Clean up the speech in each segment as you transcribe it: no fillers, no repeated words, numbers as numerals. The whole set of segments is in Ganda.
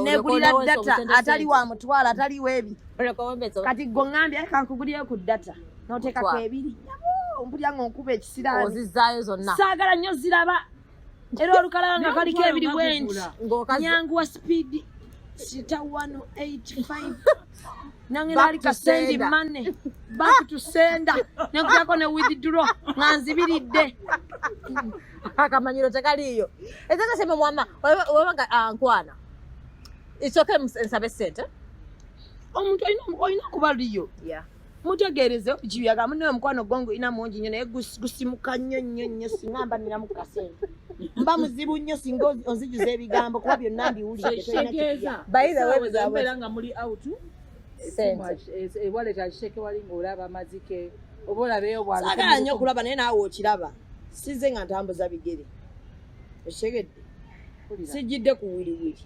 negulira data atali wa mutwala atali webi kati gongambye kankugulire ku data noteka ko ebiri mpulya ngokuba ekisirani ozizaayo zonna saagala nnyo ziraba era olukalanga kaliko ebiri bwenti nyangu wa speed sita 185 nange nali ka sendi money back to sender nekutako ne withdraw nganzibiridde akamanyiro tekaliyo ezanga sema mwama wabanga ankwana isoke nsabe sente omuntu oyina kuba liyo mutegereze kibiyaga munne mukwano gongo ina mungi nyo naye gusimuka nnyo singamba nina mukasente mba muzibu nnyo singa onzijuza ebigambo kuba byonna mbiwulire bayira webanga muli out wallet asheke wali ng'olaba amazike oba olabeyo saagala nnyo okulaba naye naawe okiraba size nga ntambuza bigere oshegedde sijjidde ku wiriwiri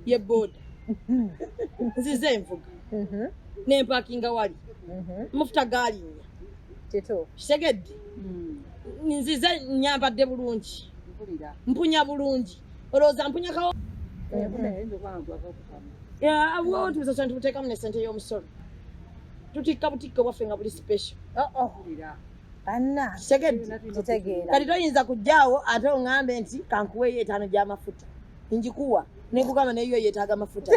ye boda nzize envuga nempakinga wali mufuta gaalinya kishegedde nzize nyambadde bulungi mpunya bulungi olowooza mpunya kawo awo tubuza tubuteekamu ne sente y'omusolo tutikka butikka bwaffe nga buli special anna kishegedde kati toyinza kujjaawo ate oŋŋambe nti kankuweeyo 5 gy'amafuta njikuwa nekugamba neyo yeetaaga amafuta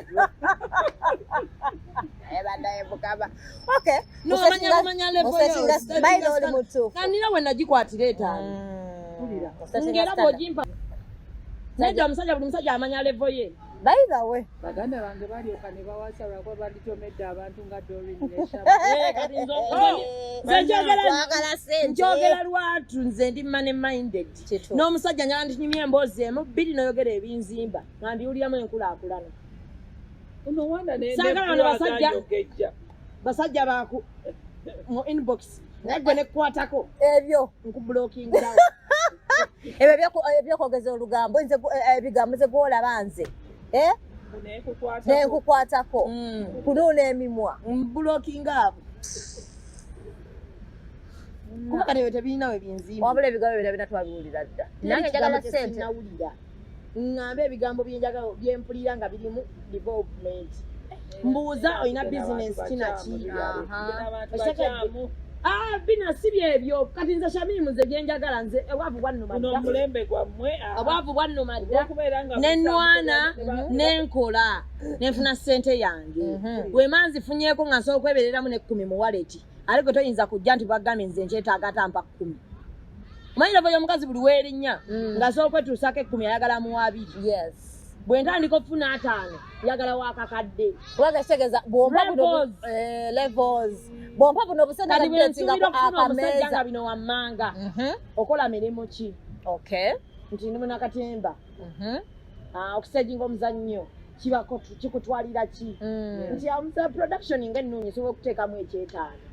nomanya level nanina we nagikwatira 5 ngera bw'ogimpa nedda omusajja buli musajja amanya level ye by the way baganda bange balyoka ne bawasa lwakuba balitomedde abantu nga Doreen njogera lwatu nze ndi money minded n'omusajja njala ndinyumya emboozi emu bbiri noyogera ebinzimba nga ndiwuliramu enkulaakulana saagala bano basajja baku mu inbox naye gwe nekkwatako ebyo nkubulokingirawo ebyo ebyokwogeza olugambo ebigambo ze gwolaba nze nenkukwatako kunuuna emimwa mbulokinga abo kuba kati ebyo tebirinawe binzimba wabula ebigambo ebyo tabina twabiwulira dda nange njagala sente nawulira ŋŋambe ebigambo byenjagala byempulira nga birimu development mbuuza olina bizinesi kinaki Bina si byebyo kati nze Shamim nze byenjagala nze obwavu bwannuma dda omulembe gwammwe obwavu bwannuma dda nenwana nenkola nenfuna ssente yange wema nzifunyeeko nga nsobola okwebereramu ne 10 mu waleti aliko toyinza kujja nti bagambye nze nkyetaaga atampa 10 manyira bwe omukazi buli weerinnya nga nsobola okwetuusaako 10 ayagala mu 2 bwe ntandika okufuna 5 yagala waakakadde wagategeeza levels bompa buno obusente akameza nga bino wammanga okola mirimu ki nti ndi munakatemba okusejinga omuzannyo kibako kikutwalira ki nti production ng'ennungi sobola okuteekamu ekyetaano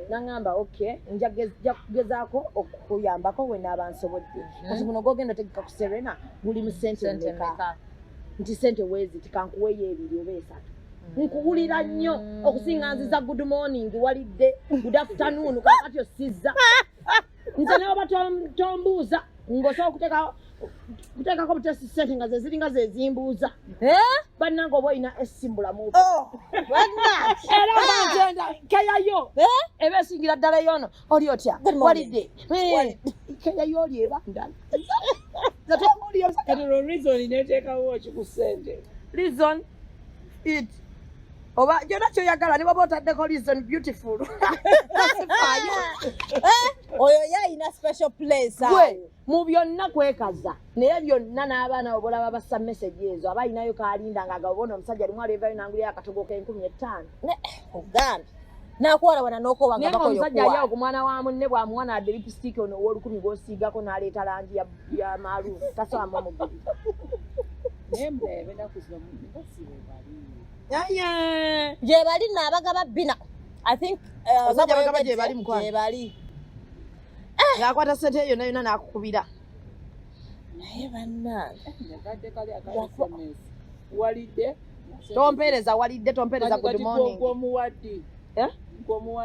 nangamba nja kugezaako okuyambako we naaba nsobodde kati buno gogenda otegeka ku Serena buli mu sente mmeka nti sente weezi tikankuweeyo 2 oba 3 nkuwulira nnyo okusinga nziza good morning walidde good afternoon kakati osizza nze neoba tombuuza ng'osobola kuteekako butesi sente nga ze ziringa ze zimbuuza bannanga oba olina esimbulamu era bagenda keyayo eba esingira ddala yono oli otya walidde keyayo oli ebandala reason neteekawo ki ku ssente reason it oba jona kyoyagala ne baba otaddeko reason beautiful oyo yayina special place mu byonna kwekaza naye byonna n'abaana obolaba bassa message ezo abalinayo kaalinda nga agabona omusajja limu aleevayo nangulira akatogo k'15 oganda nakuwala wana n'okobanga bakoyo omusajja aliawo ku mwana wa munne bw'amuwana adde lipstick ono ow'olukumi gw'osiigako n'aleeta langi ya maalumu tasobamu omubiri gyebali n'abagaba Bina I think gyebali ng'akwata sente eyo yonna n'akukubira naye bannange walidde tompeereza walidde tompeereza good morning gwomuwadde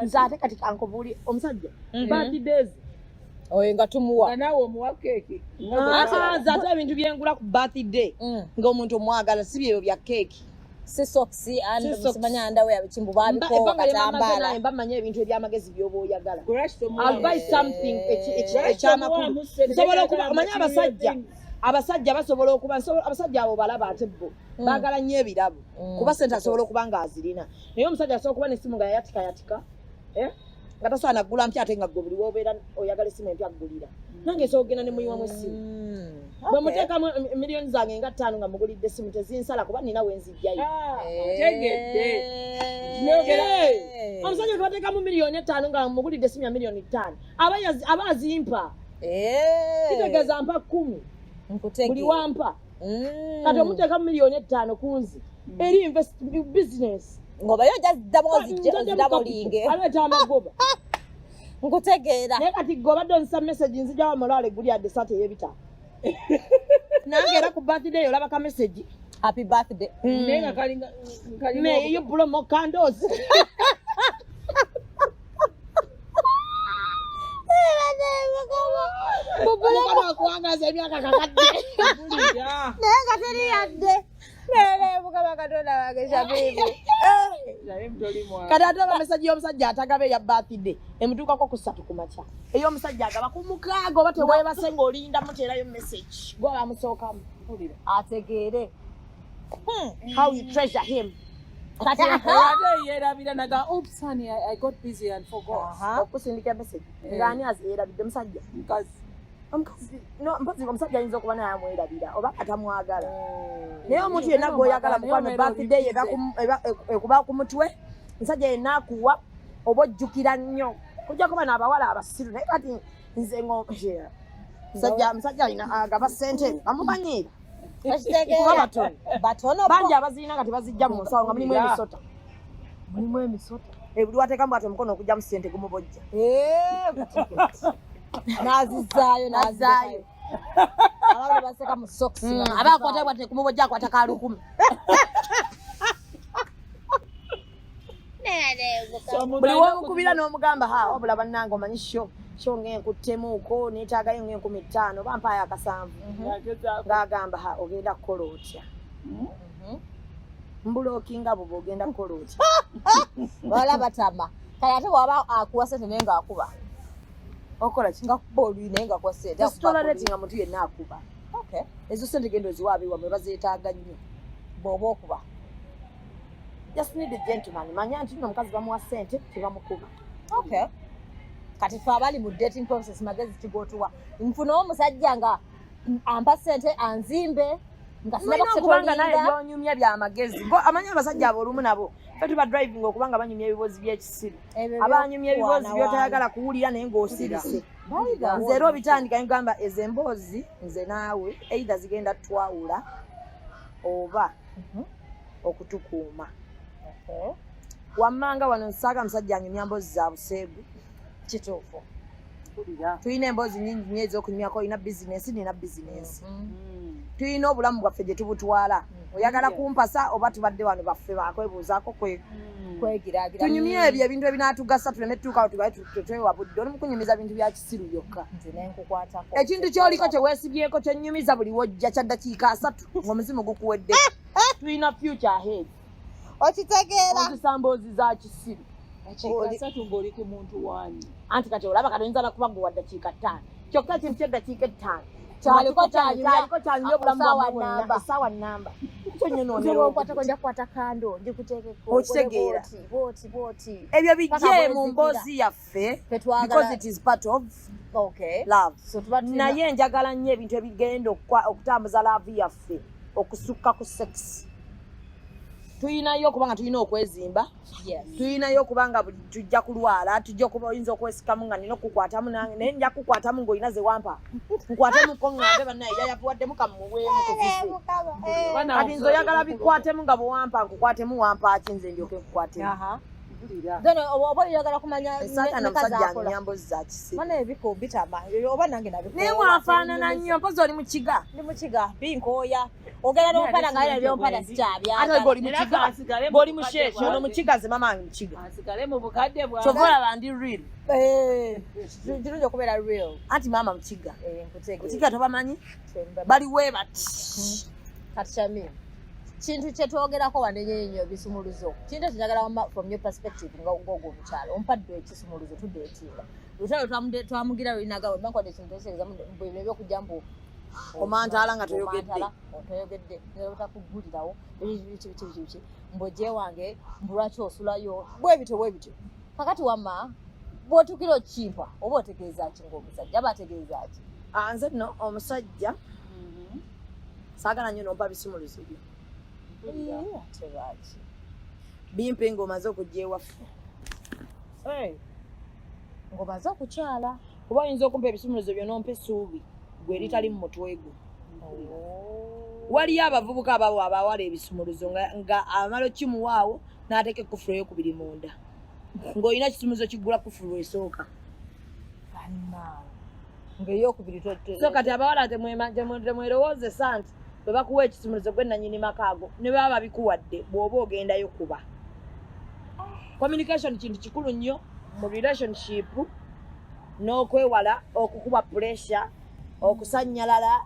nze ate kati kankubuuli omusajja birthdays oyo nga tumuwa nga naawe omuwa keeki ate ebintu byengula ku birthday ng'omuntu omwagala si byebyo bya keeki si soksi simanya ndawe abikimbu babikowa katambala mbamanya ebintu ebyamagezi byoba oyagala I'll buy something ekyamakulu nsobola okuba omanya abasajja basobola okuba abasajja abo balaba ate bo baagala nnyo ebirabo kuba sente asobola okuba ng'azirina naye omusajja asobola okuba n'essimu nga yayatika nga tasaana ggula mpya ate nga gwe buli wobeera oyagala essimu empya ggulira nange esobola okugenda ne muyiwamu essimu bwe muteekamu miliyoni zange nga 5 nga mugulidde essimu tezinsala kuba nina wenzijjayo tegedde omusajja twateekamu miliyoni 5 nga mugulidde essimu ya miliyoni 5 aba azimpa kitegeeza mpa 10 buli wampa kati omuteekamu miliyoni 5 kunzi eri business ngoba yo oziddamulinge aleeta amagoba nkutegeera naye kati gwe obadde onsa message nzijawo mulaale guli adde sate ey'ebitabo nange era ku birthday olaba ka message happy birthday naye nga kalinga me you blow more candles mukama akuwangaza emyaka kakadde naye nga teri yadde mukama katonda wange Shamim kati ate oba mesaji y'omusajja atagaba eya birthday emutuukako ku 3 ku makya ey'omusajja agaba ku 6 oba teweebase ng'olinda muteerayo message gwe abamusookamu ategeere how you treasure him ate yeerabira naga oops honey I got busy and forgot okusindika message ng'ani yeerabidde musajja omukazi mpozi omusajja ayinza okuba naye amwerabira oba atamwagala naye omuntu yenna gw'oyagala mukwano birthday ekuba ku mutwe musajja yenna akuwa oba ojjukira nnyo kujja kuba n'abawala abasiru naye kati nze musajja alina agaba ssente amumanyiira kuba batono bangi abazirina kati bazijja mu nsawo nga mulimu emisota buli wateekamu bwati omukono okujjamu ssente gumubojja nazizaayo abaana baseka mu socks abakwata bwate kumubojja akwata ka 10 buli womukubira n'omugamba wabula bannange omanyi sho ng'enkuttemuuko neetaagayo ng'e15 bampaayo akasanvu ng'agamba ogenda kukola otya mbulookinga buba ogenda kukola otya wala batama kale ate waba akuwa sente naye ng'akuba okola kinga kuba olwi naye nga kwasente tesitoleratinga muntu yenna akuba ezo sente genda oziwaabiwa bwe bazeetaaga nnyo bw'oba okuba just need a gentleman manya nti nno omukazi bamuwa sente tebamukuba kati fe abali mu dating process magezi kigotuwa nfunawo omusajja nga ampa sente anzimbe nga sinakubanga naye byonyumya byamagezi amanya abasajja abo olumu nabo fe tuba driving okubanga banyumya ebibozi by'ekisiru abanyumya ebibozi byotayagala kuwulira naye ng'osirise nze era obitandika ngamba ezo emboozi nze naawe either zigenda twawula oba okutukuuma wammanga wano nsaaga musajja anyumya mboozi za buseegu kituufu tulina emboozi nyingi nnyo ez'okunyumyako olina bizinensi nina bizinensi tulina obulamu bwaffe gye tubutwala oyagala kumpasa oba tubadde wano baffe bakwebuuzaako kwegiraagira tunyumye ebyo ebintu ebinaatugasa tuleme tutuukawo tubaye tetwewabudde oli mukunyumiza bintu bya kisiru byokka ekintu kyoliko kyeweesibyeko kyennyumiza buli wojja kya ddakiika 3 ng'omuzimu gukuwedde tulina future ahead okitegeera ozisamboozi za kisiru ng'oli ku muntu wani anti kati olaba kati oyinza nakuba gwe wa ddakiika 5 kyokka kintu ky'eddakiika 5 kyaliko kyanyumya obulamu bwammwe bwonna essaawa nnamba kyo nnyo noonkwatako nja kukwata kando njikuteekeko okitegeera bwoti ebyo bijje mu mboozi yaffe because it is part of love naye njagala nnyo ebintu ebigenda okutambuza love yaffe okusukka ku sex tuyinayo okubanga tulina okwezimba tuyinayo okubanga tujja kulwala tujja okuba oyinza okwesikamu nga nina okukwatamu nange naye nja kukwatamu ng'olina ze wampa nkwatemu ngambe bannaye yayavuwaddemu kamuweemu kuzise kati nze oyagala bikwatemu nga bwe wampa nkukwatemu wampa ki nze ndyoke nkukwatemu Then oba oyagala kumanya Esaka musajja nyambo za kisi. Mana ebiko bitama. Oba nange nabiko. Ne wafaanana nnyo mpozi oli mu kiga. Ndi mu kiga binkoya. Ogera n'ompada nga by'ompada sikyabya. Ate goli mu kiga. Goli mu sheshe ono mu kiga ze mama mu kiga. Asigale mu bukadde bwa. Chokola bandi real. Kirungi okubeera real. Anti mama mu kiga. Nkutegeeza. Kiga tobamanyi? Bali webati. Kati Shamim. Kintu kye twogerako wanenye nnyo ebisumuluzo. Kintu kinjagala from your perspective ng'ogwo omukyalo. Ompadde ekisumuluzo tudeetinga. Lutalo twamugira lulinaga banko de kintu kyeseza mu by'okujja mbu omantala nga toyogedde. Toyogedde. Ne batakugulirawo. Biki. Mbojje wange mbulwaki osulayo. Bwebityo. Kakati wamma bw'otukira okimpa oba otegeeza ki ng'omusajja aba ategeeza ki? Nze nno omusajja saagala nnyo n'ompa bisumuluzo byo. Tebaki. Bimpe ng'omaze okujja ewaffe. Ng'omaze okukyala. Kuba oyinza okumpa ebisumuluzo byo n'ompa essuubi gwe eritali mu mutwe gwo. Waliyo abavubuka abawa abawala ebisumuluzo nga amala okimuwaawo n'ateeka ekkufulu ey'okubiri munda. Ng'olina kisumuluzo kiggula kkufulu esooka. Ng'ey'okubiri so kati abawala temwerowoozesa nti bwe bakuwa ekisumuluzo gwe nannyini makaago ne baba babikuwadde bw'oba ogendayo kuba. Communication kintu kikulu nnyo mu relationship n'okwewala okukuba pressure okusannyalala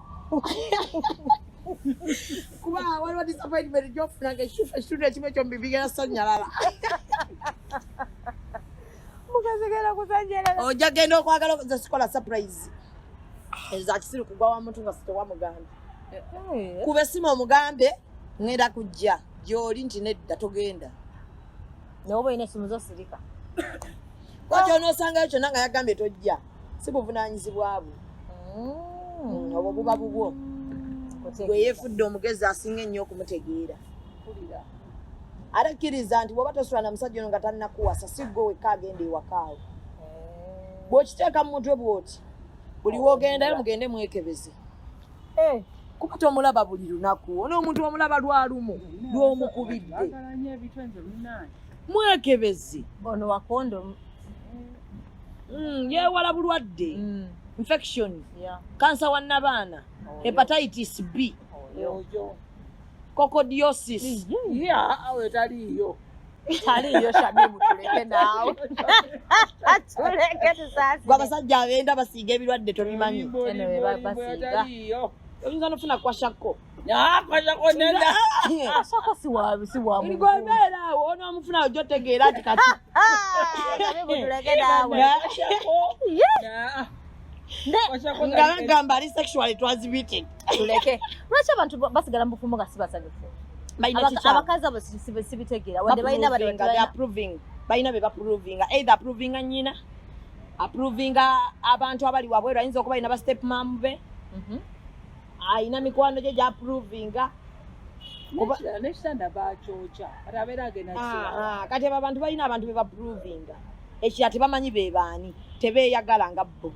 kuba waliwo disappointment gy'ofunanga ekitundu ekimu ekyombi bigenda sannyalala. mukazigenda kusannyalala. Ojja genda okwagala okuza sikola surprise. Eza kisiru kugwa wa muntu nga sitewamugamba. Kuba essimu omugambe ngenda kujja gy'oli nti nedda togenda. Nawe olina essimu z'osirika. Kwati onoosangayo kyonna nga yagambye tojja. Si buvunaanyizibwa bwe. Obwo buba bubwo. Gwe yeefudde omugezi asinga ennyo okumutegeera. Ate kkiriza nti bw'oba tosula na musajja ono nga talinakuwasa si ggwe wekka agenda ewakaawo. Bw'okiteeka mu mutwe bw'oti buli w'ogendayo mugende mwekebeze. Kuba tomulaba buli lunaku. On'omuntu omulaba lwalumu lw'omukubidde. Mwekebeze. Ono wa kondomu. Yeewala bulwadde. Infection. Kansa wa nnabaana. Hepatitis B. Coccidiosis. Taliyo. Taliyo Shamim tuleke naawe. Tuleke tusaasi. Gwe abasajja abenda basiiga ebirwadde tobimanyi. Eno we basiiga. Oyinza n'ofuna kwashako. Kwashako nenda. Kwashako si wa muntu. Ng'obeera awo onoomufunawo gy'otegeera nti kati. Shamim tuleke naawe. Nga bagamba ali sexually transmitted. Tuleke. Lwaki abantu basigala mu bufumo nga si basanyufu? Abakazi abo sibitegeera. Wadde balina balina be baprovinga. Either approvinga nnyina, approvinga abantu abali wabweru ayinza okuba alina ba step mom be. Ayina mikwano gye gy'approvinga. Nekitanda bakyokya. Kati abeera agenda kira. Kati abo abantu balina abantu be baprovinga. Ekira tebamanyi be baani. Tebeeyagala nga bo.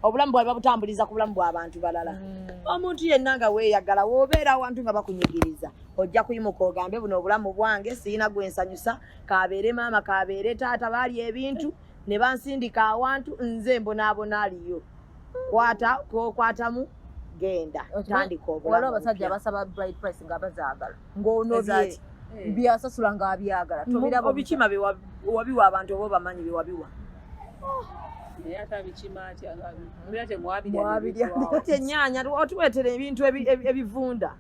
Obulamu bwali babutambuliza ku bulamu bw'abantu balala. Omuntu yenna nga weeyagala w'obeera awantu nga bakunyigiriza ojja kuyimuka ogambe buno obulamu bwange siyina gwensanyusa kaabeere maama kaabeere taata baali ebintu ne bansindika awantu nze mbonaabona aliyo kwatamu genda tandika obulamu. Waliwo abasajja abasaba bride price nga bazaagala ng'onobye byasasula ng'abyagala. Obikima wabiwa abantu oba obamanyi bye wabiwa. Naye atabikima atya mubira ennyaanya otuweetera ebintu ebivunda.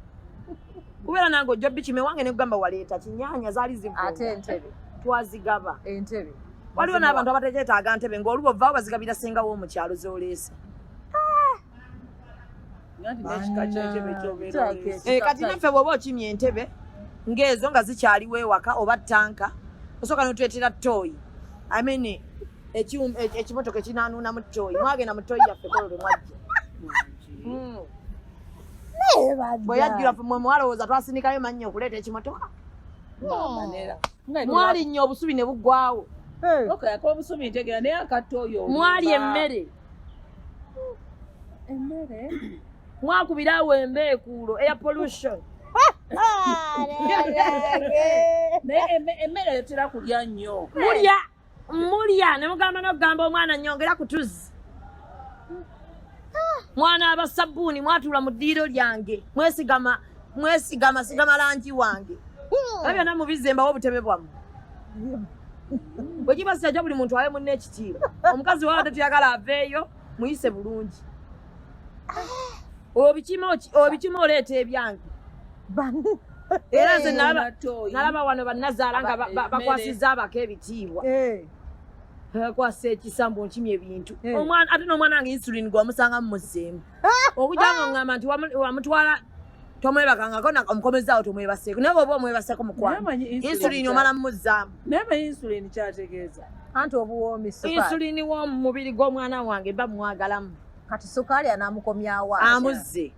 Kubeera nange ojja bikime wange ne kugamba waleeta kinyaanya zaali zivunda. Ate entebe twazigaba. Entebe waliwo n'abantu abatekyetaaga ntebe ng'oluba ovaawo bazigabira senga w'omukyalo z'oleese. Kati naffe bw'oba okimya entebe ng'ezo nga zikyaliwo ewaka oba ttanka osooka n'otuleetera toyi. I mean ekimotoka ekinaanuuna mu toyi. Mwagenda mu toyi yaffe kolole mwajja. Bwe yajjula mwe mwalowooza twasindikayo mannyo okuleeta ekimotoka. Mwali nnyo obusubi ne buggwawo. Obusubi ntegera naye akatoyo. Mwali emmere. Mwakubira awo embeekuulo air pollution. emmere etera kulya nnyo. Mulya ne mugamba n'okugamba omwana nnyongera ku tuzzi. Mwana aba sabbuuni mwatula mu ddiiro lyange. Mwesigama langi wange. Byonna mubizembawo obutebe bwammwe. Bwe kiba sijja buli muntu awe munne ekitiibwa. Omukazi wawe tetuyagala aveeyo muyise bulungi. Obikima oleeta ebyange. Era nze nalaba wano bannazaala nga bakwasizza abako ebitiibwa. Kwasa ekisambu nkimye ebintu. Ate n'omwana wange insulin gwamusanga mumuzzeemu. Okujja nga ngamba nti wamutwala tomwebakangako omukomezaawo tomwebaseeko. Naye bw'oba omwebaseeko mukwano. Insulin omala mumuzzaamu. Naye insulin kyategeeza. Anti obuwoomi sukaali. Insulin w'omu mubiri gw'omwana wange mba mwagalamu. Kati sukaali anaamukomyawo. Amuzze.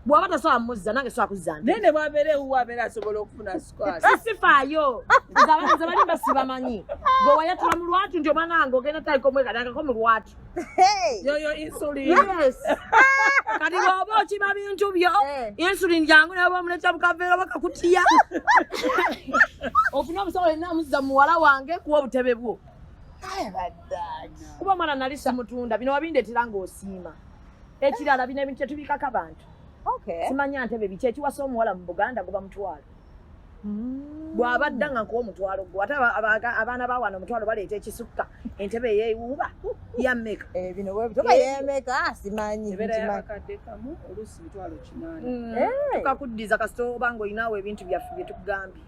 Bw'aba tasobola muzza nange sobola kuzza. Naye ne bw'abeera ewuwe abeera asobola okufuna sukaali. Sifaayo. Nze bali basibamanyi. Bwe wayatula mu lwatu nti omwana wange ogenda taliko mwekadangako mu lwatu. Yoyo insulin. Yes. Kati bw'oba okima bintu byo, insulin jangu naye bw'omuleeta bukaveera bakakutiya. Ofuna omusawo yenna amuzza muwala wange kuwa obutebe bwo. Kuba omwana nali simutunda bino wabindeetera ng'osiima. Ekirala bino ebintu tetubikako abantu. Simanya ntebe biki ekiwasa omuwala mu Buganda guba mutwalo. Bw'abadda nga nkuwa omutwalo gwo ate abaana ba wano omutwalo baleeta ekisukka entebe eyeewuuba yammeka. Bino bwebituba yeemeka simanyi. Ebeera y'akakadde kamu oluusi mitwalo 8. Tukakuddiza kasita oba ng'olinaawo ebintu byaffe bye tukugambye.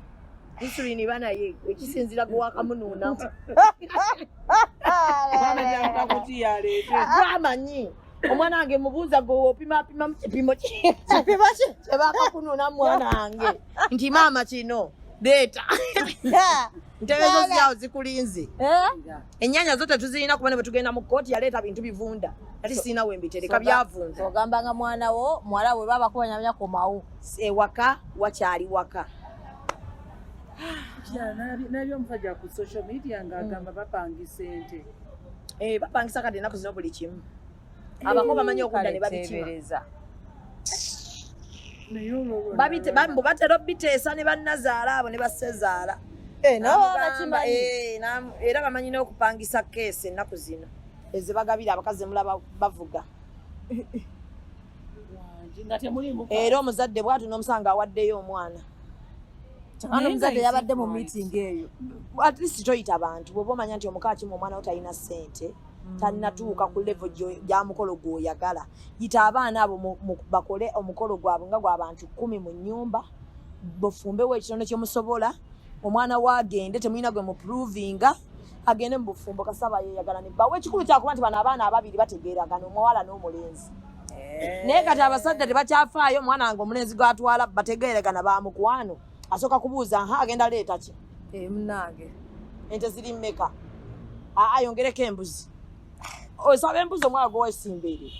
Insulin iba naye ekisinziira gwe wakamunuunamu. Bwamanyi. Omwana wange mubuuza gwe opima mu kipimo kye. Kipimo kye? Kye bakakunuuna mwana wange. Nti maama kino leeta. Ntebe zo zyawo zikulinze. Ennyaanya zo tetuzirina kuba ne bwe tugenda mu kkooti yaleeta bintu bivunda. Ati sirina we mbitereka byavunda. Ogambanga muwala we baba kubanyamya komawo. Ewaka wakyali waka. Nabyo omusajja ku social media ng'agamba bapangisa ente. Bapangisa kati ennaku zino buli kimu. Abako bamanyi okudda ne babikima. Bambu batera obiteesa ne bannazaala abo ne bassezaala. Era bamanyi n'okupangisa keesi ennaku zino. Eze bagabira abakazi mulaba bavuga. Era omuzadde bw'atu n'omusanga awaddeyo omwana. Ano omuzadde yabadde mu meeting eyo. At least toyita abantu. Bw'oba omanya nti omukakimu omwana wo talina ssente. Tanatuuka ku level gya mukolo gw'oyagala. Yita abaana abo bakole omukolo gwabwe nga gw'abantu 10 mu nnyumba. Bufumbewo ekitono kye musobola. Omwana wagende temulina gwe mu provinga. Agende mu bufumbo kasaba yeeyagala ne bawe ekikulu kyakuba nti bano abaana ababiri bategeeragana omuwala n'omulenzi. Naye kati abasajja tebakyafaayo omwana wange omulenzi gw'atwala bategeeragana ba mukwano. Asooka kubuuza agenda leeta ki? Munange. Ente ziri mmeka? Ayongereko embuzi. Osaba embuzi omwana gweweesimba eri.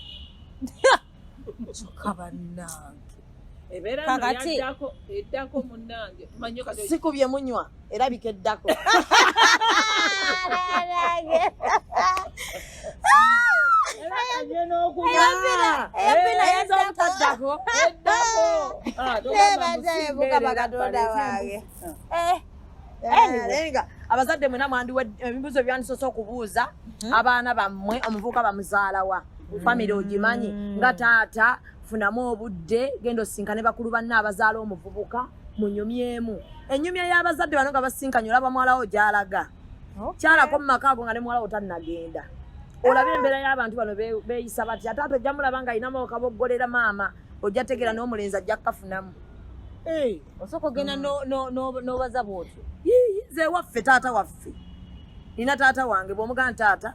Kyokka bannange. Ebeera eddako munnange. Sikubye munywa erabika eddako. Abazadde mwena mwandiwe ebibuuzo byandisoose okubuuza abaana bammwe omuvubuka bamuzaalawa. Famire ogimanyi nga taata funamu obudde genda osinkane bakulu banne abazaala omuvubuka munyumyemu. Ennyumya y'abazadde bano nga basinkanye olaba mwalawo gy'alaga. Kyalako mu maka ago nga ne muwalawo tannagenda. Olaba embeera y'abantu bano beeyisa batya. Taata ojja mulaba nga alinamu okaboggolera maama ojja tegeera n'omulenzi ajja kukafunamu. Osooka ogenda n'obaza bw'otyo. Nze waffe taata waffe. Nina taata wange bw'omugana taata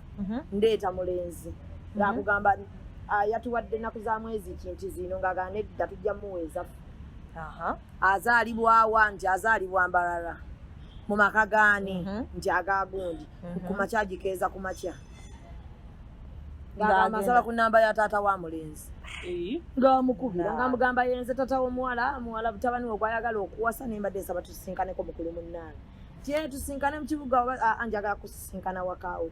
ndeeta mulenzi. Ng'akugamba yatuwadde ennaku za mwezi kinti zino ng'agamba nedda tujja muweeza. Azaalibwawa nti azaalibwa Mbarara. Mu maka gaani nti agagundi. Ku makya gikeeza ku makya. Ng'agamba nsaba ku nnamba ya taata wa mulenzi. Ng'amukubira ng'amugamba yenze taata w'omuwala muwala butabani we gwayagala okuwasa ne mbadde nsaba tusisinkaneko mukulu munnaani. Kye tusinkane mu kibuga njagala kusisinkana wakaawo.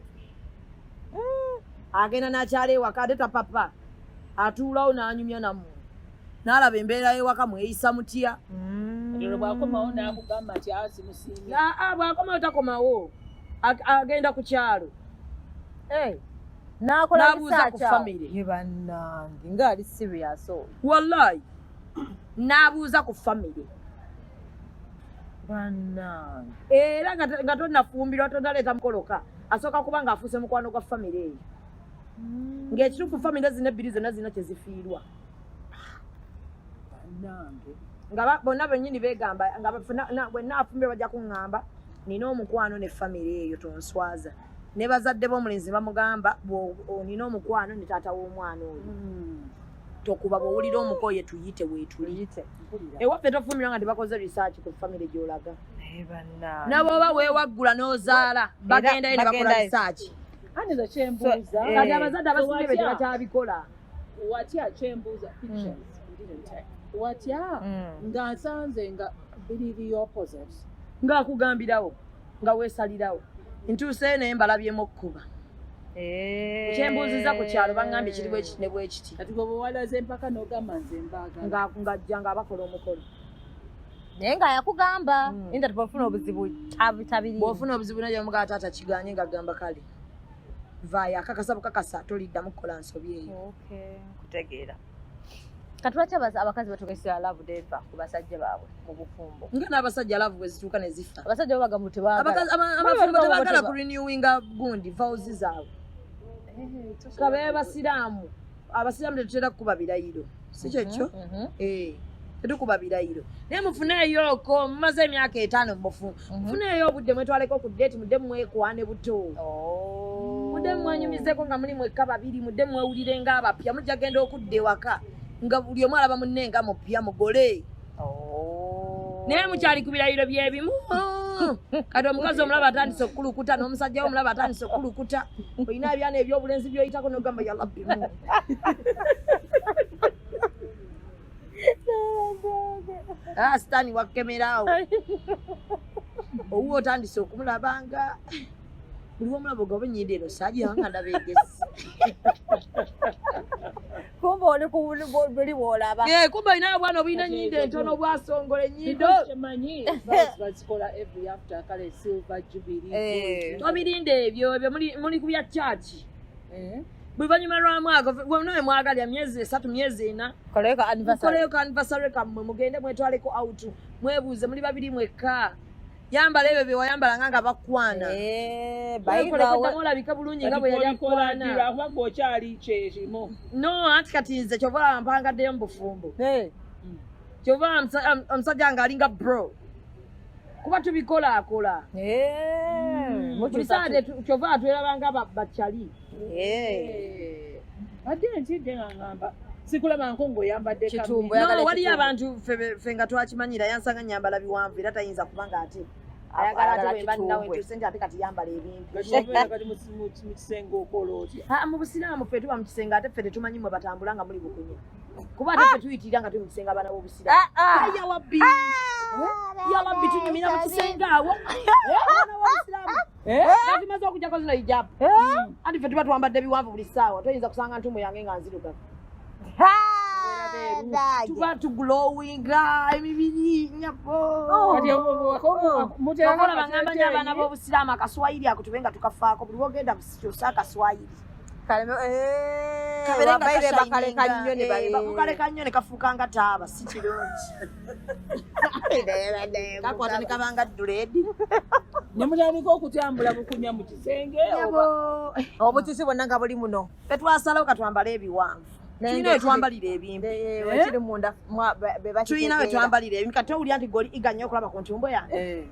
Agenda n'akyala ewaka ate tapapa atuulawo n'anyumya namu. N'alaba embeera y'ewaka mweyisa mutya. Jolo bwakomawo n'akugamba nti simusiimye. Bwakomawo takomawo agenda ku kyalo n'abuuza ku famire. Ye bannange ng'ali serious Wallahi n'abuuza ku famire. bannange Era nga tonnafumbirwa tonnaleeta mukoloka asooka kuba ng'afuuse mukwano gwa famire eyo. Ng'ekituufu famire zino ebbiri zonna zirina kye zifiirwa. Bannange. Nga bonna bennyini beegamba nga bwe nnaafumbirwa bajja kuŋŋamba nina omukwano ne famire eyo tonswaza. Ne bazadde b'omulenzi bamugamba nina omukwano ne taata w'omwana oyo. Tokuba bw'owulira omukoye tuyite weetuli. Ewaffe tofumbirwa nga tebakoze research ku famire gy'olaga. N'ab'oba weewaggula n'ozaala bagendayo ne bakola research. Aneza kyembuuza. Kati abazadde abasinga be tebakyabikola. Watya kyembuuza pictures. Watya nga nsanze nga biri the opposite. Ng'akugambirawo nga weesalirawo. Ntuuseyo naye mbalabyemu okkuba. Kyembuuziza ku kyalo baŋŋambye kiri bwe kiti ne bwe kiti. Kati gwe bwewalaze empaka n'ogamba nze mbaagala. Ng'ajja ng'abakola omukolo. naye nga yakugamba inda tubafuna obuzibu tabiri. Bw'ofuna obuzibu naye omugala taata kiganye ng'agamba kale. Vaya akakasa bukakasa toliddamu kukola nsobi eyo. Kutegeera. Katulaki abakazi batokesera love deva ku basajja baabwe mu bufumbo. Nga n'abasajja love bwe zituuka ne zifa. Abasajja bagamba tebaagala. Abafumbo tebaagala ku renewinga gundi vawuzi zaabwe. Kabe basiraamu. Abasiraamu tetutera kukuba birayiro. Si kyekyo? Tetukuba birayiro. Naye mufuneeyo oko mumaze emyaka 5 mufu. Mufuneeyo obudde mwetwaleko ku date mudde mwekwane buto. Mudde mwanyumizeko nga muli mwekka babiri mudde mwewulire ng'abapya mujja genda okudda ewaka. Nga buli omu alaba munne nga mupya mugole. Naye mukyali ku birayiro by'ebimu. Kati omukazi omulaba atandise okukulukuta n'omusajja we omulaba atandise okukulukuta. Olina ebyana eby'obulenzi by'oyitako n'ogamba ya Rabbi mu. Sitaani wakkemeraawo. Owuwo otandise okumulabanga. Buli w'omulaba ogaba ennyindo eno saagiraba nga ndaba egesi. Kumba oli ku buli bw'olaba. Kumba olina obwana obulina ennyindo entono bwasongola ennyindo. Temanyi bazikola every after kale silver jubilee. Tobirinda ebyo muli ku bya church. Bw'oluvannyuma lwa mwaka bwonna mwagalya myezi 3 myezi 4. Koleeko anniversary kammwe mugende mwetwaleko out mwebuuze muli babiri mwekka. Yambala ebyo bye wayambalanga nga bakwana. Olabika bulungi nga bwe yali akwana. Kuba gw'okyali kyekimo. No, anti kati nze kyova mpangaddeyo mu bufumbo. Kyova omusajja ng'alinga bro. Kuba tubikolaakola. Buli saade kyova atwerabanga bakyali. Ate ntidde nga ngamba sikulaba nkongo oyambadde kitumbo. No, waliyo abantu ffe nga twakimanyira yansanga nyambala biwanvu era tayinza kubanga ate ayagala ate bwemba ninawe ntuse nti ate kati yambala ebintu. Kati mu kisenge okola otya? Mu busiraamu ffe tuba mu kisenge ate ffe tetumanyi mwe batambula nga muli bukunya. Kuba ate ffe tuyitirira nga tuli mu kisenge abaana b'obusiraamu. Ya Rabbi. Ya Rabbi tunyumira mu kisenge awo. Abaana b'obusiraamu. Tumaze okujjako zino hijabu. Ate ffe tuba twambadde biwanvu buli ssaawa toyinza kusanga ntumu yange nga nzirugavu. Tuba tuglowinga emibiri nyabo. Wakola bangamba nyo abaana b'obusiraamu akaswayiri ako tube nga tukafaako buli wogenda kyusa akaswayiri. Bakaleka nnyo ne kafuuka nga taaba si kirungi. Kakwata ne kabanga duledi. Ne mutandika okutambula bukunya mu kisenge Obutisi bwonna nga buli muno. Ffe twasalawo katwambale ebiwanvu. Tulina we twambalira ebimbi. Ekiri munda tulina we twambalira ebimbi kati owulira nti goli iga nnyo okulaba ku ntumbo yange.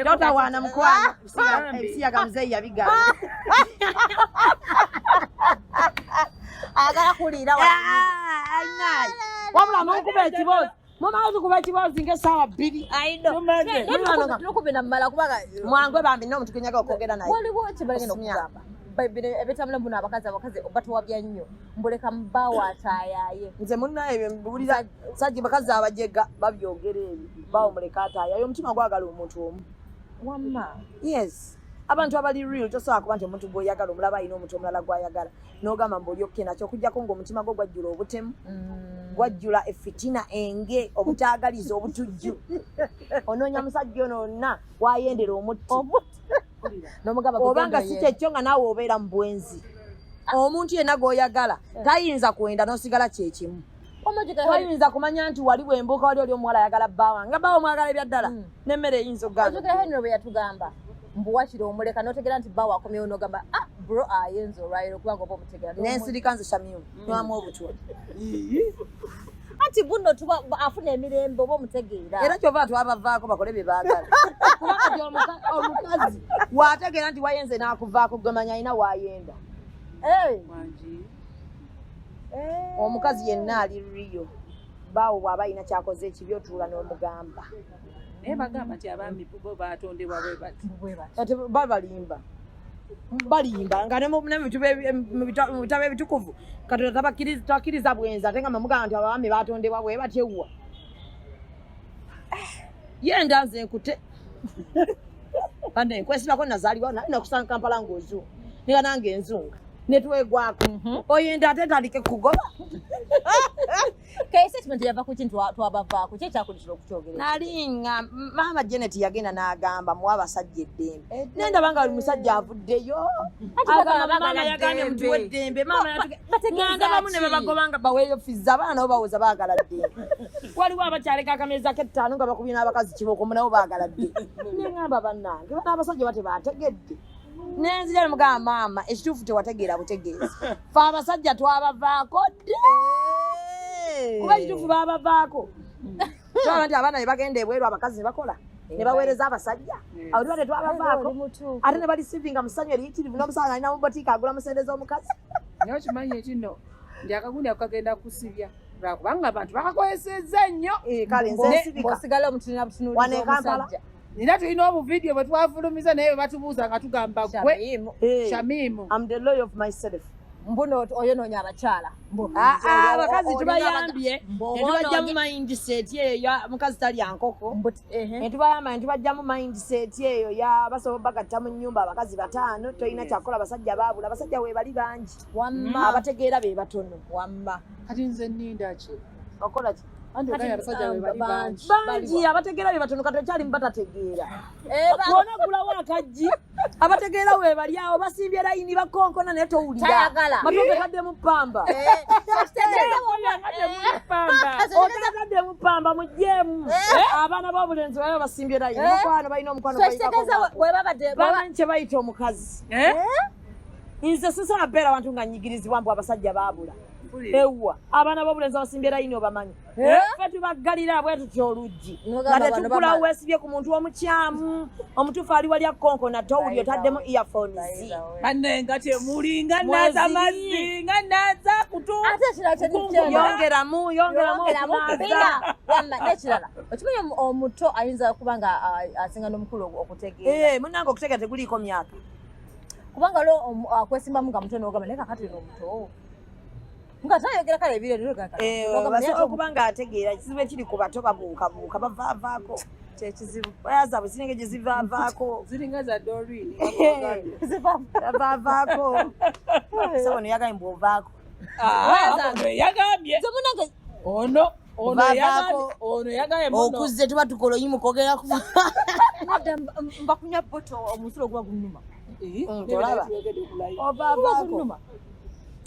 Totawaana mukwano ebisiyaga muzeeyi yabigamba. Agala kuliira wabula mukuba ekiboozi. Mama tukuba ekiboozi ng'essaawa 2. Tukuba nammala kubanga mwangwe bambi nno omutukenyaga okwogera naye. waliwo kyebalagenda okugamba. Ebitambula muno abakazi batuwabya nnyo mbuleka mbaawo ataayaye. Nze munnaye bye mbulira sajja bakazi abajega babyogera ebyo baawo muleka ataayaye omutima gwagala omuntu omu. Wamma. Yes. abantu abali real tosobola kuba nti omuntu gw'oyagala omulaba alina omuntu omulala gw'ayagala n'ogamba mbu oli okke nakyo okujjako ng'omutima gwo gwajjula obutemu gwajjula effitina enge obutaagaliza obutujju onoonya musajja ono onna wayendera omutti obanga si kyekyo nga naawe obeera mu bwenzi omuntu yenna gw'oyagala tayinza kwenda n'osigala kyekimu oyinza kumanya nti wali bwembuuka wali oli omuwala ayagala bbaawa nga bbaawa omwagala ebyaddala n'emmere eyinza ogahenero bwe yatugamba mbuwakiri omuleka n'otegera nti bbaawa akomyewo n'ogamba bro ayenza olwaliro kubanga oba omutegera n'ensirika nze Shamim nywamu obutwa anti buno afuna emirembe oba omutegeera era kyova twabavaako bakole bye baagala kubanga omukazi waategeera nti wayenze n'akuvaako gwemanya alina waayenda omukazi yenna ali riyo baawo bw'aba alina kyakoze ekibi otuula n'omugamba naye bagamba nti abaami bo baatondebwa balimba nga ne mu bitabo ebitukuvu Katonda tabakkiriza bwenzi ate nga mamugamba nti abaami baatondebwa bwe batyewwa yenda nze nkute bane nkwesibako nazaalibwa nalina kusanga Kampala ng'ozunga niga nange enzunga netwegwako oyenda ate tandike kugoba statement yava ku kintu twabavaako kyekyakulitira okukyogera nalinga maama Janet yagenda n'agamba muwa abasajja eddembe nendaba nga buli musajja avuddeyo maama yagambye muti weddembe maamaandabamu ne babagobanga baweeyo fiza abaana nabo bawooza baagala ddembe waliwo abakyaleka akameeza k'ettaano nga bakubye n'abakazi kibooko nabo baagala ddembe neŋŋamba bannange bana abasajja bate baategedde nenzira nemugamba maama ekituufu tewategeera butegeezi fe abasajja twabavaako dde kuba ekituufu babavaako tulaba nti abaana ne bagenda ebweru abakazi ne bakola ne baweereza abasajja awo tuba tetwabavaako ate ne balisivinga musanyu eriyitirivu n'omusaala alina mu botiika agula musendeza omukazi naye okimanyi ekino ndi akagundi ako kagenda kusibya lwakubanga abantu bakakozesezza nnyo kale nze nsibika osigala omutunira butunuuliza wano e Kampala nina tulina obuvidiyo bwe twafulumiza naye bwe batubuuza nga tugamba gwe Shamimu I'm the lawyer of myself mbuno oyonoonya abakyala abakazi tubayambye netubajja mu mindset eyo mukazi talya nkoko netubayamba netubajja mu mindset eyo ya basobola bagatta mu nnyumba abakazi 5 tolina kyakola abasajja baabula abasajja we bali bangi abategeera be batono kati nze nninda ki okola ki abasajja we bali bangi abategeera be batono kati okyali mubatategeera bona gulawo akajji abategeera we bali awo basimbye layini bakonkona naye towulira matoke kadde mu ppamba otagadde mu ppamba mujjeemu abaana b'obulenzi bayo basimbye layini mukwano balina omukwano kye bayita omukazi nze sisala beera abantu nga nyigirizibwa mbu abasajja baabula ewa abaana b'obulenzi abasimbye layini obamanyi fe tubaggalira bwe tutya oluggi nga tetukulawo weesibye ku muntu omukyamu omutuufu ali wali akonkona towuli otaddemu earphones banne nga temuli nga naaza amazzi nga naaza yongeramu nekirala okimanyi omuto ayinza kuba nga asinga n'omukulu okutegeera munnange okutegeera teguliiko myaka kubanga lo akwesimbamu nga muto n'ogamba naye kakati n'omuto nga tayogera kale ebiro basobola okuba ng'ategeera ekizibu ekiri ku bato babuukabuuka bavaavaako kyekizibu bayaza bwe ziringa gye zivaavaako ziringa za Doreen bavaavaako sabo no yagambye mbu ovaako yagambye ono yagambye okuzze tuba tukola oyimuka ogenda kuva nadda mbakunya boto omusulo guba gunnuma tolaba ovaavaako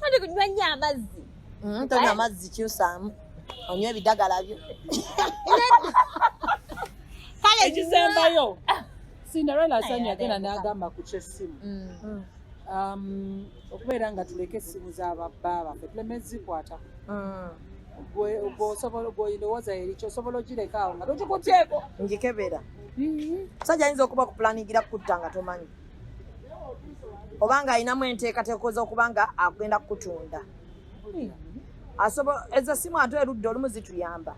andi kunywa nnyo amazzi tonywa amazzi kyusaamu onywa ebidagala byo kale ekisembayo Cinderella asanya agenda n'agamba ku kyessimu okubeera nga tuleka essimu z'ababba baffe tuleme zikwata bw'olowooza eri kyosobola ogireka awo nga tokikutyeko ngikebera musajja ayinza okuba kupulanigira kutta nga tomanyi obanga ayinamu enteekateeka z'okuba nga agenda kukutunda ezo simu ate erudde olumu zituyamba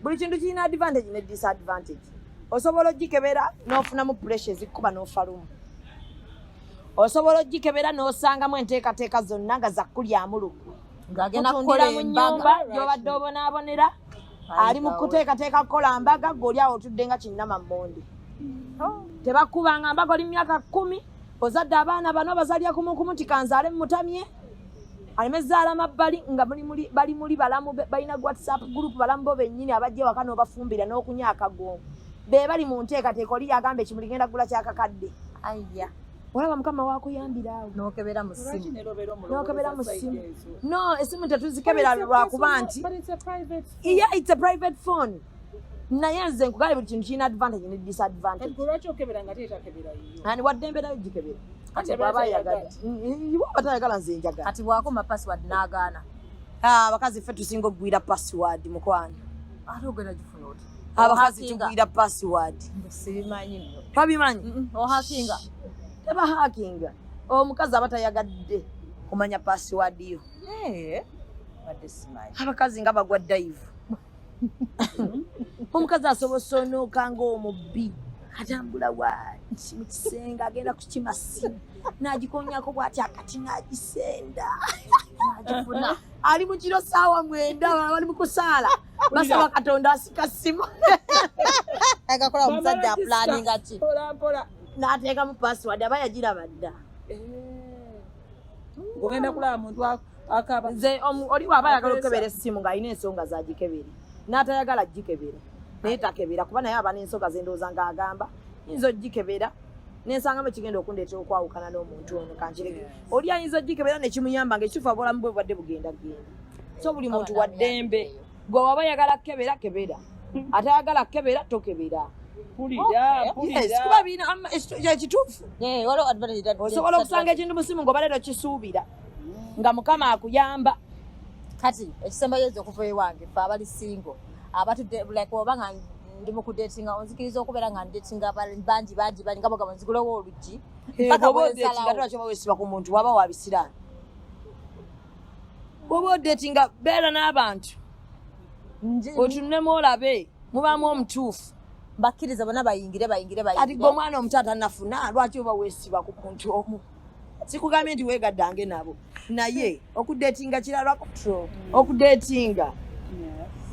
buli kintu kirina advantage ne disadvantage osobola ogikebera n'ofunamu pressure ezikuba n'ofalumu osobola ogikebera n'osangamu enteekateeka zonna nga zakkulyamu luku kutundira mu nnyumba gy'obadde obonaabonera ali mu kuteekateeka kukola mbaga gweoli awo otudde nga kinnama mmondi tebakubanga mbaga oli mu myaka 10 ozadde abaana bano bazaalya kumukumu tikanzaale mutamye alemezzaala mabbali nga bali muli balamu balina WhatsApp group balamu bo bennyini abajja waka n'obafumbira n'okunya akagongo be bali mu nteekateeka oli yagamba ekimuli genda kugula kyakakadde Ayya. olaba mukama wakuyambira awo Nokebera mu simu. n'okebera mu simu no esimu tetuzikebera lwakuba nti yeah it's a private phone naye nze nkugale buli kintu kirina advantage ne disadvantage ani waddemberayo gikebera kati bwaba ayagala iwe batayagala nze njagala Kati bwakoma password n'agaana. abakazi ffe tusinga okugwira password mukwano Ate ogenda gifuna oti. abakazi tugwira password Sibimanyi nno. twabimanyi Ohakinga. teba hakinga omukazi aba tayagadde kumanya password yo Badde simanyi. abakazi nga bagwa dive omukazi asobosa onooka ng'omubbi atambula wansi mu kisenge agenda kukima simu n'agikonyako bw'ati akati n'agisenda n'agifuna ali mu kiro saawa 9 bali mu kusaala basaba katonda asika simu Agakola omusajja planninga ki? n'ateeka mu password aba yagiraba dda ogenda kulaba muntu akaba nze oliwo aba ayagala okukebera essimu ng'alina ensonga zagikebere n'atayagala gikebera naye takebera kuba naye aba n'ensonga zendowooza ng'agamba yinza ogikebera nensangamu ekigenda okundeetera okwawukana n'omuntu ono kankirege oli ayinza ogikebera nekimuyamba ngaekituufu obulamu bwe bwadde bugenda genda so buli muntu waddembe gwe waba ayagala kukebera kebera atayagala kukebera tokebera kuba birina ekituufu osobola okusanga ekintu mu simu ng'oba leero kisuubira nga mukama akuyamba Kati ekisembayo okuva ewange fe abali single abatudde like oba nga ndi mu kudatinga onzikiriza okubeera nga ndatinga bangi nga bagamba nzigulewo oluggi mpaka bwensalawo wesiba ku muntu waba wabisiraani bwoba odatinga beera n'abantu otunulemu olabe mubaamu omutuufu bakkiriza bonna bayingire ati gwe omwana omuto atanafuna lwaki oba weesiba ku muntu omu sikugambye nti weegaddange nabo naye okudatinga kirala okudatinga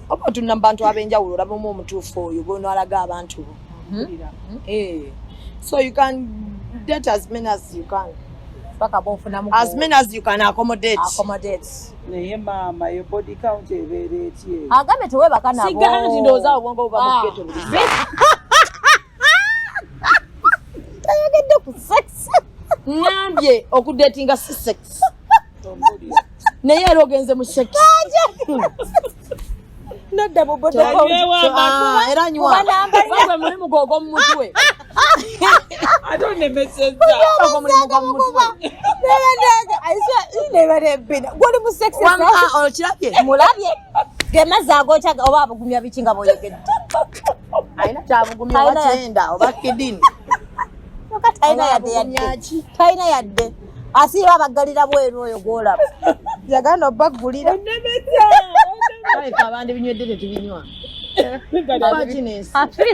oba otunula mu bantu ab'enjawulo olabamu omutuufu oyo gwonoalaga abantu bo so you can date as many as you can paka bonfunamu as many as you can accommodate naye maama yo body count ebeera eti agambe tewebaka nabo sigala nti ndowooza obwongo buba mu ghetto buli tayogedde ku sex ngambye okudatinga si sex naye era ogenze mu sex nedda bubodo era nywa mulimu gogo mu mutwe gwoli mu sex mulabye gemazzi agokya oba abugumya biki nga boyogedde alina kyabugumya oba kyenda oba kidini talina yadde asiiba abaggalira bweru oyo gwolaba yaganda obbagulira abandi binywedde tetubinywa ate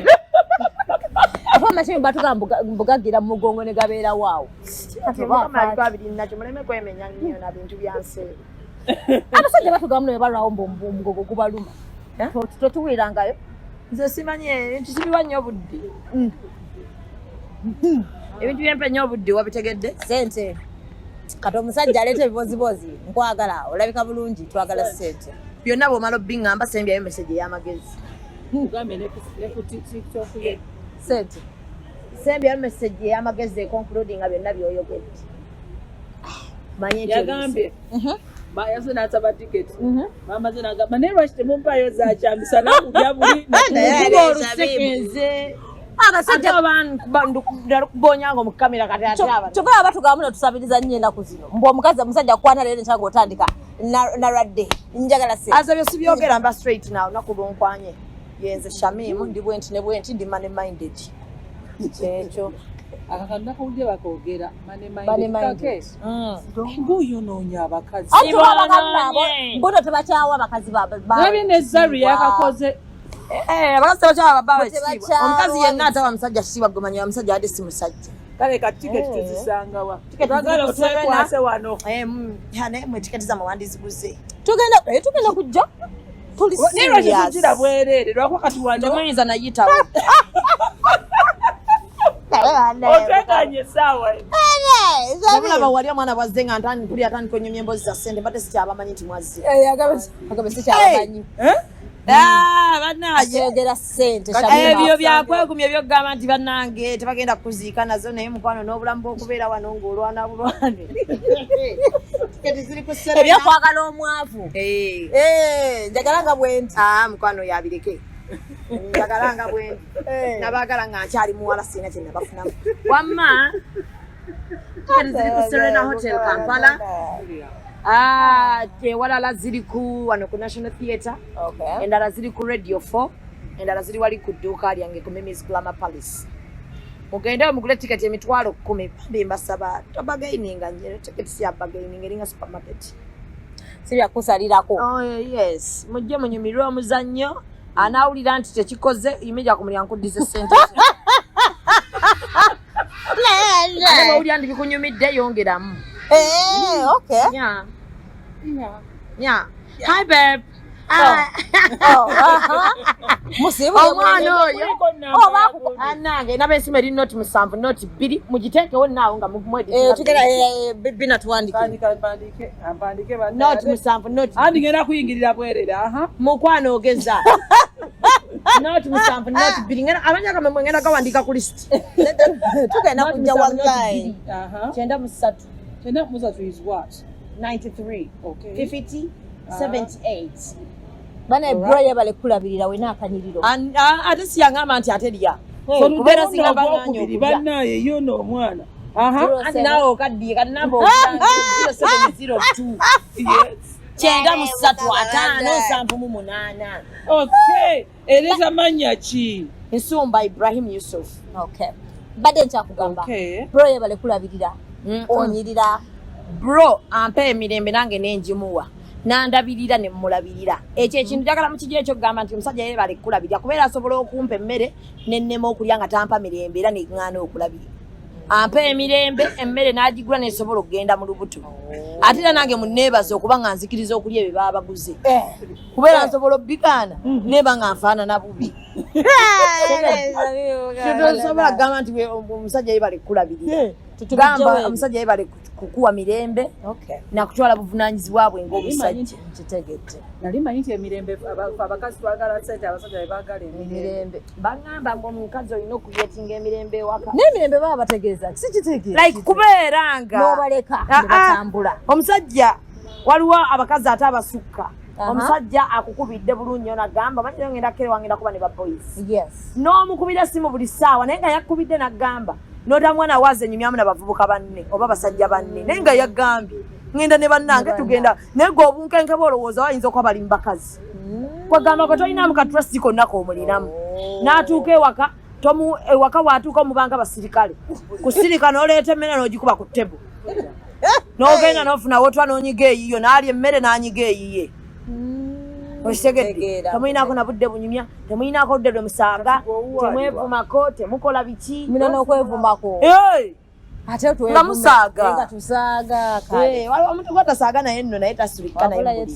amasimu batugamba mbugagira mu mugongo ne gabeera waawo nakyo muleme kwemenya nnyo na bintu byanseera abasajja batugamba muno bebalwawo omugogo gubaluma totuwirangayo nze simanyi ebintu sibiwa nnyo obudde ebintu byempenya obudde wabitegedde sente kati omusajja aleeta ebibozibozi nkwagala olabika bulungi twagala sente byonna bw'omala obbiŋŋamba sembyayo meseji ey'amagezi sente sembyayo meseji ey'amagezi ekonkuludinga byonna by'oyogedde manye yagambye bayaze n'asaba tiketi maama ze n'agamba naye lwaki temumpaayo zakyambisa nakubya buli nakuba olusekenze abasajja bonyanga omukamera kati ate kyokala batugamba muno tusabiriza nnyo ennaku zino mbw omukazi omusajja kukwana leero nkyanga otandika nalwadde njagala se azabyo sibyogera mba straight naw naku lwonkwanye yenze Shamim ndi bwenti ne bwenti ndi mane minded ekyo akakandakawulire bakoogera ng'oyonoonya abakazi mbuno tebakyawa abakazi nabye ne Zaru yakakoze abakazi tebakyawa baba ekitiibwa omukazi yenna atawa musajja kitiibwa gwemanyi omusajja wadde si musajja kale ka tiketi tuzisangawa twagala otwekwase wano naye mwe tiketi zammwe wandiziguze tugenda kujja tuli tugira bwereere lwakuba katiwandemuyinza nayitawo otwekanye esaawa Mulaba wali omwana bwazze nga mpulira atandika onyumya emboozi za ssente mbadde sikyabamanyi nti mwazze. Agabe sikyabamanyi. Bannange ayogera ssente ebyo byakwegumya ebyokugamba nti bannange tebagenda kuziika nazo naye mukwano n'obulamu bw'okubeera wano ng'olwana bulwane. Tiketi ziri ku Serena. Ebyokwagala omwavu. Njagala nga bwenti. Mukwano yabireke. Njagala nga bwenti. Nabaagala nga nkyali muwala sirina kye nabafunamu. Wamma tiketi ziri ku Serena Hotel Kampala. Ewalala ziri ku wano ku National Theatre. Endala ziri ku Radio 4. Endala ziri wali ku dduuka lyange ku Mimi's Glamour Palace. Mugende mugule tiketi emitwalo 10 bambi mbasaba tobagaininga nje tiketi si abagaininga eringa supermarket. Siri akusalirako. Yes. Mujje munyumirwe omuzannyo. Anawulira nti tekikoze imija kumulyankudize ssente. Ate bawulira nti bikunyumidde yongeramu. Okay. Yeah. Hi, babe. Musibu omwana oyo anange nabesimu eri noti 7 noti 2 mugiteekewo naawo nga tukera Bina tuwandike noti 7 noti andi ngenda kuyingirira bwerera mukwano ogeza noti 7 noti 2 ngena abanya kama mwengenda kawandika ku list tugenda kujja online chenda musatu is what 93 okay 50 78 bana ebroya bale kulabirira wena akanyiriro ate siyangamba nti ateriya kubeera singa banganyo bannaye yo n'omwana ati naawe okaddiye kati namba 0702 kyenda mu 3578 okay ereza mannya ki Nsumba Ibrahim Yusuf. Okay badde nkyakugamba broya bale kulabirira onyirira bro ampe emirembe nange nenjimuwa nandabirira ne mulabirira ekyo ekintu njagala mukijira ekyo kugamba nti omusajja yeye bali kulabirira kubeera asobola okumpa emmere n'ennema okulya nga tampa mirembe era neŋŋaana okulabirira ampa emirembe emmere n'agigula nesobola okugenda mu lubuto ate era nange munneebaza okuba nga nzikiriza okulya ebyo baba baguze kubeera nsobola obbigaana neeba nga nfaanana bubi tosobola kugamba nti omusajja yeye bali kulabirira gamba omusajja yeye bali kukuwa mirembe nakutwala buvunaanyizibwa bwe ng'omusajja kitegedde nali manyi nti emirembe abakazi twagala ssente abasajja bebaagala emirembe bagamba ng'omukazi olina okuyetinga emirembe ewaka n'emirembe baba bategeeza sikitegeeza like kubeera nga n'obaleka ne batambula omusajja waliwo abakazi ate abasukka omusajja akukubidde bulungi nagamba manyi ngenda kere wangenda kuba ne baboys n'omukubira simu buli ssaawa naye nga yakubidde nagamba nota mwana waze nyumyamu n'abavubuka banne oba basajja banne naye nga yagambye ngenda ne bannange tugenda naye gwe obunkenke bwolowooza wayinza okuba bali mbakazi kwagamba ko tolinamu katrust konna koomulinamu n'atuuka ewaka waatuuka omubanga basirikale kusirika n'oleeta emmere n'ogikuba ku ttebo n'ogenda n'ofuna wotwa n'onyiga eyiyo n'alya emmere n'anyiga eyiye okitegedde temuyinako na budde bunyumya temuyinako budde lwe musaaga temwevumako temukola biki mina n'okwevumako ate nga musaaga nga tusaaga waliwo omuntu gwatasaaga naye nno naye tasirika naye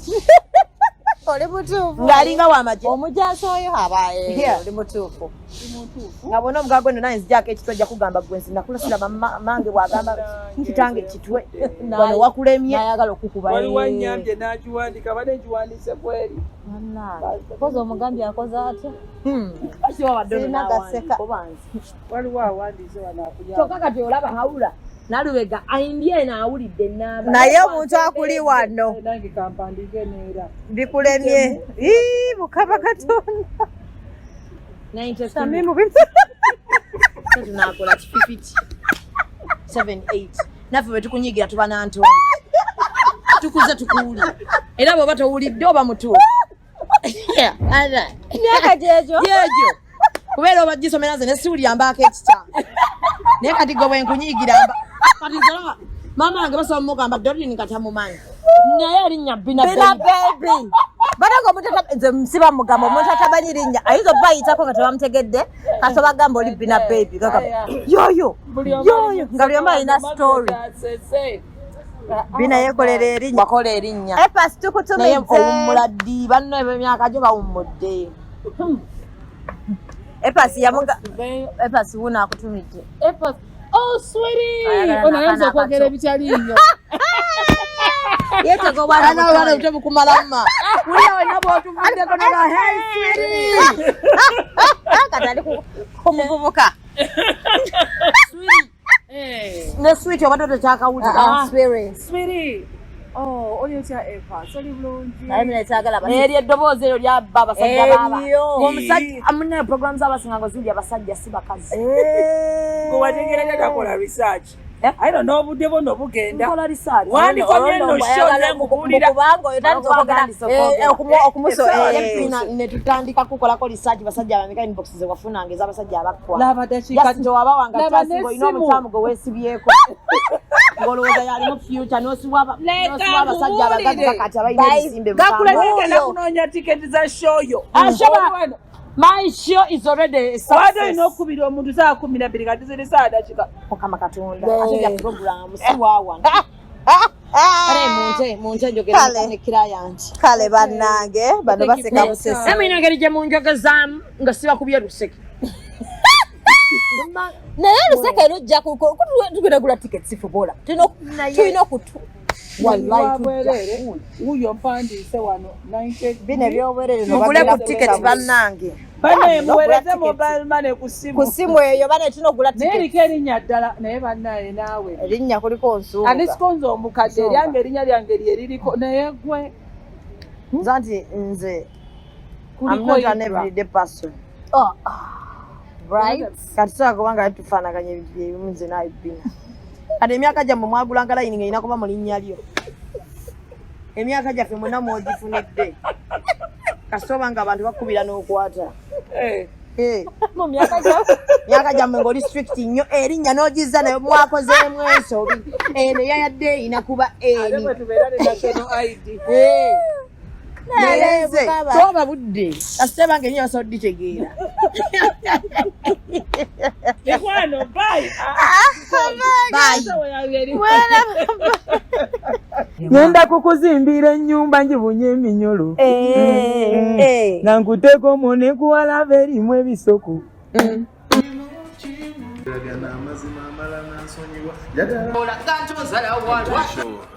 oli mutuufu ng'alinga w'amagye omujaasi oyo abaye oli mutuufu nga bwona omukaga gweno naye nzijako ekitwe ajja kugamba gwensi nakulasira mange bwagamba kitange kitwe wano wakulemye nayagala okukuba waliwo annyambye n'agiwandika badde ngiwandiise bweri kozi omugambye akoze atya waliwo awandiise wanaakuyamba kyokka kati olaba hawula nalubega ayimbye naawulidde enamba naye omuntu akuli wano nange kampandiike neera bikulemye mukama katonda tunakola kififiti 78 naffe bwe tukunyigira tuba nantonda tukuze tukuwuli era bw'oba towulidde oba mutuufu myaka gyegyo kubeera oba gisomera nze nesiwulira mbaako ekitanga naye kati gwe bwenkunyigira kati nzolaba maama wange basaba mugamba Doreen katamumanyi naye erinnya Bina baby banaga omuntu nze musiba mugamba omuntu atamanyi linnya ayinza okuba ayitako nga tebamutegedde kati bagamba oli Bina baby yoyo nga buli omu alina story Bina yekolera erinnya wakola erinnya epas tukutumize naye owummula ddi banno emyaka gyo bawummudde epas yamuga epas wuna akutumidde Oh, sweetie. Ayagala Ono ayinza n'akaana okwogera akato. ebitaliiyo. Yeetaaga obwana Ana butono. buto bukumalamma. Wulira wenna bw'otuvuddeko noga hey sweetie. Kati ali ku muvubuka. Ne sweet obadde tokyakawulira. Sweetie. Oh, oli otya Eva? Oli bulungi. Naye mina kyagala Eryo eddoboozi eryo lyabba abasajja baba. Ebyo. Omusajja amune program z'abasinga ngo ziri abasajja si bakazi. Gwe wategeereka takola research. I don't know obudde bwono bugenda. Nkola research. Wandikomye no show nenkubuulira. Kubanga oyo tandika okumuso Bina ne tutandika kukolako research basajja bameka inbox ze wafunanga ez'abasajja abakwa. Laba dakiika. Just towa wanga Laba kyasi ngo ino n'essimu. omutamu gwe weesibyeko. Ngolowooza yali mu future n'osiwa abasajja abagagga kati abalina ebisimbe mu Gakula kambo. genda kunoonya tiketi za show yo. Ashoba. My show is already a Wada success. ino okubira omuntu saa 12 kati ziri saa dakika. Mukama Katonda. Ate ya program si wawa. Kale munte njogera Kale. ne client. kale bannange bano baseka busesi. Emina ngeri gye munjogezamu nga siba kubye luseke. Naye luseke lujja tugenda gula tickets sifubola. Tulina okutu. Wallahi Bwerere. Uyo mpandiise wano 90. Bino ebyobwerere no mugule ku bagenda ticket kugula. bannange. Bane muweereze ticket. mobile money ku Ku simu. simu eyo bane tulina okugula Naye ticket. eriko erinnya ddala naye bannaye naawe. Erinnya kuliko nsuubuga. Andisikonza omukadde eryange erinnya lyange lyeririko naye gwe Zanti nze I'm kuliko not an yitwa. everyday person. Right? Kati sobola kubanga tufaanaganya ebintu byebimu nze naye Bina. Kati emyaka gyammwe mwagulanga layini nga erina kuba mu linnya lyo. Emyaka gyaffe mwenna mwogifunidde. Kasitoba nga abantu bakubira n'okwata. Mu myaka gyo. Myaka gyammwe ng'oli strict nnyo erinnya n'ogizza naye mwakozeemu ensobi. Eno yayadde erina kuba Ate eri. bwe tubeera ne national ID. Naye nze bukaba. toba budde. Kasitoba nga erinnya basobola oditegeera. Mikwano, bye. Ngenda kukuzimbira ennyumba njibunye eminyolo nga nkuteeka omwo kuwalava erimu ebisoko.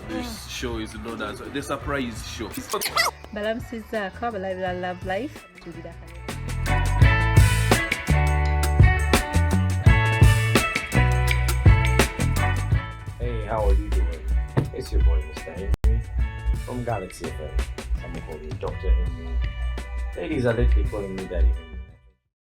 This show is known as the surprise show. balamusizzaako abalabira love life ZUBEDAH. Hey, how are you doing? It's your boy, Mr. Henry, from Galaxy FM. Some call me Dr. Henry. Ladies are lately calling me Daddy Henry.